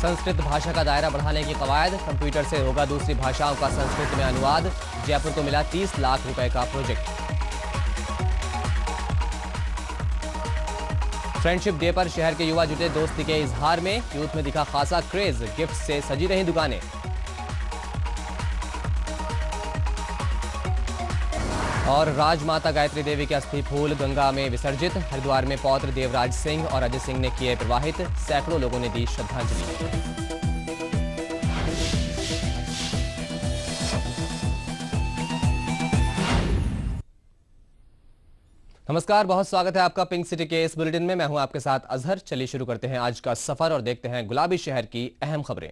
संस्कृत भाषा का दायरा बढ़ाने की कवायद, कंप्यूटर से होगा दूसरी भाषाओं का संस्कृत में अनुवाद। जयपुर को मिला 30 लाख रुपए का प्रोजेक्ट। फ्रेंडशिप डे पर शहर के युवा जुटे दोस्ती के इजहार में, यूथ में दिखा खासा क्रेज, गिफ्ट से सजी रही दुकानें। और राजमाता गायत्री देवी के अस्थि फूल गंगा में विसर्जित, हरिद्वार में पौत्र देवराज सिंह और अजय सिंह ने किए प्रवाहित, सैकड़ों लोगों ने दी श्रद्धांजलि। नमस्कार, बहुत स्वागत है आपका पिंक सिटी के इस बुलेटिन में। मैं हूं आपके साथ अजहर। चलिए शुरू करते हैं आज का सफर और देखते हैं गुलाबी शहर की अहम खबरें।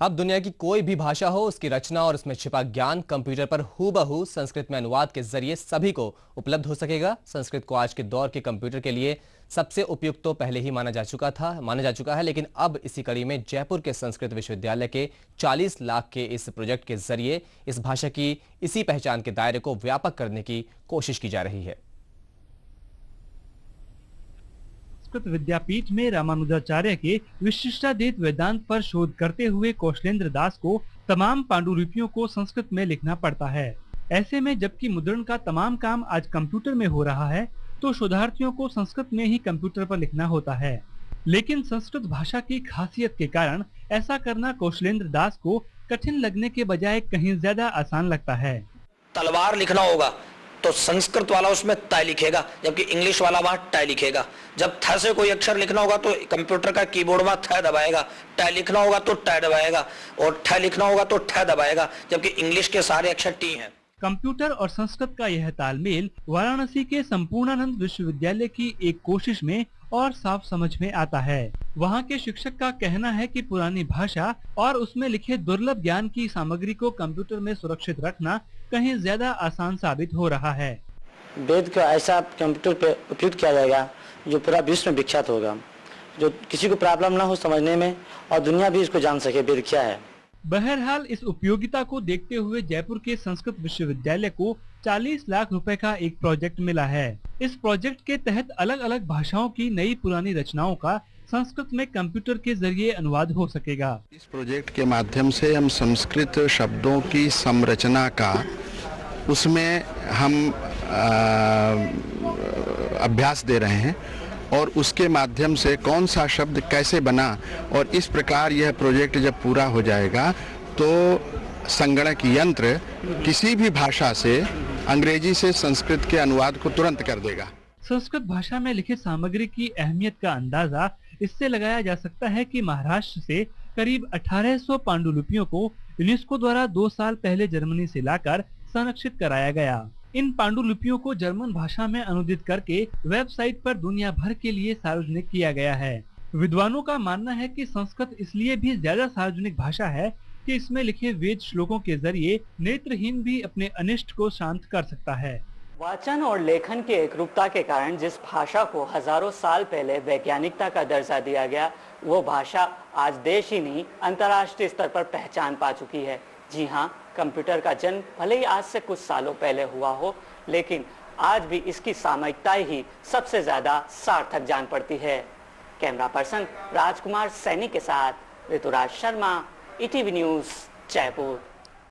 अब दुनिया की कोई भी भाषा हो, उसकी रचना और उसमें छिपा ज्ञान कंप्यूटर पर हूबहू संस्कृत में अनुवाद के जरिए सभी को उपलब्ध हो सकेगा। संस्कृत को आज के दौर के कंप्यूटर के लिए सबसे उपयुक्त तो पहले ही माना जा चुका है, लेकिन अब इसी कड़ी में जयपुर के संस्कृत विश्वविद्यालय के 40 लाख के इस प्रोजेक्ट के जरिए इस भाषा की इसी पहचान के दायरे को व्यापक करने की कोशिश की जा रही है। संस्कृत विद्यापीठ में रामानुजाचार्य के विशिष्टाद्वैत वेदांत पर शोध करते हुए कौशलेंद्र दास को तमाम पांडुलिपियों को संस्कृत में लिखना पड़ता है। ऐसे में जबकि मुद्रण का तमाम काम आज कंप्यूटर में हो रहा है, तो शोधार्थियों को संस्कृत में ही कंप्यूटर पर लिखना होता है। लेकिन संस्कृत भाषा की खासियत के कारण ऐसा करना कौशलेंद्र दास को कठिन लगने के बजाय कहीं ज्यादा आसान लगता है। तलवार लिखना होगा तो संस्कृत वाला उसमें तय लिखेगा, जबकि इंग्लिश वाला वहां टय लिखेगा। जब थ से कोई अक्षर लिखना होगा तो कंप्यूटर का कीबोर्ड में थ दबाएगा, ट लिखना होगा तो ट दबाएगा, और ठ लिखना होगा तो ठ दबाएगा, जबकि इंग्लिश के सारे अक्षर टी हैं। कंप्यूटर और संस्कृत का यह तालमेल वाराणसी के संपूर्णानंद विश्वविद्यालय की एक कोशिश में और साफ समझ में आता है। वहाँ के शिक्षक का कहना है कि पुरानी भाषा और उसमें लिखे दुर्लभ ज्ञान की सामग्री को कंप्यूटर में सुरक्षित रखना कहीं ज्यादा आसान साबित हो रहा है। वेद को ऐसा कंप्यूटर पे उपयुक्त किया जाएगा जो पूरा विश्व में विख्यात होगा, जो किसी को प्रॉब्लम ना हो समझने में और दुनिया भी इसको जान सके वेद क्या है। बहरहाल इस उपयोगिता को देखते हुए जयपुर के संस्कृत विश्वविद्यालय को 40 लाख रुपए का एक प्रोजेक्ट मिला है। इस प्रोजेक्ट के तहत अलग अलग भाषाओं की नई पुरानी रचनाओं का संस्कृत में कंप्यूटर के जरिए अनुवाद हो सकेगा। इस प्रोजेक्ट के माध्यम से हम संस्कृत शब्दों की संरचना का उसमें हम अभ्यास दे रहे हैं और उसके माध्यम से कौन सा शब्द कैसे बना, और इस प्रकार यह प्रोजेक्ट जब पूरा हो जाएगा तो संगणक यंत्र किसी भी भाषा से अंग्रेजी से संस्कृत के अनुवाद को तुरंत कर देगा। संस्कृत भाषा में लिखित सामग्री की अहमियत का अंदाजा इससे लगाया जा सकता है कि महाराष्ट्र से करीब 1800 पांडुलिपियों को यूनेस्को द्वारा 2 साल पहले जर्मनी से लाकर संरक्षित कराया गया। इन पांडुलिपियों को जर्मन भाषा में अनुदित करके वेबसाइट पर दुनिया भर के लिए सार्वजनिक किया गया है। विद्वानों का मानना है कि संस्कृत इसलिए भी ज्यादा सार्वजनिक भाषा है कि इसमें लिखे वेद श्लोकों के जरिए नेत्रहीन भी अपने अनिष्ट को शांत कर सकता है। वाचन और लेखन की एकरूपता के कारण जिस भाषा को हजारों साल पहले वैज्ञानिकता का दर्जा दिया गया, वो भाषा आज देश ही नहीं अंतर्राष्ट्रीय स्तर पर पहचान पा चुकी है। जी हाँ, कंप्यूटर का जन्म भले ही आज से कुछ सालों पहले हुआ हो, लेकिन आज भी इसकी सामयिकता ही सबसे ज्यादा सार्थक जान पड़ती है। कैमरा पर्सन राजकुमार सैनी के साथ ऋतुराज शर्मा, ईटीवी न्यूज, जयपुर।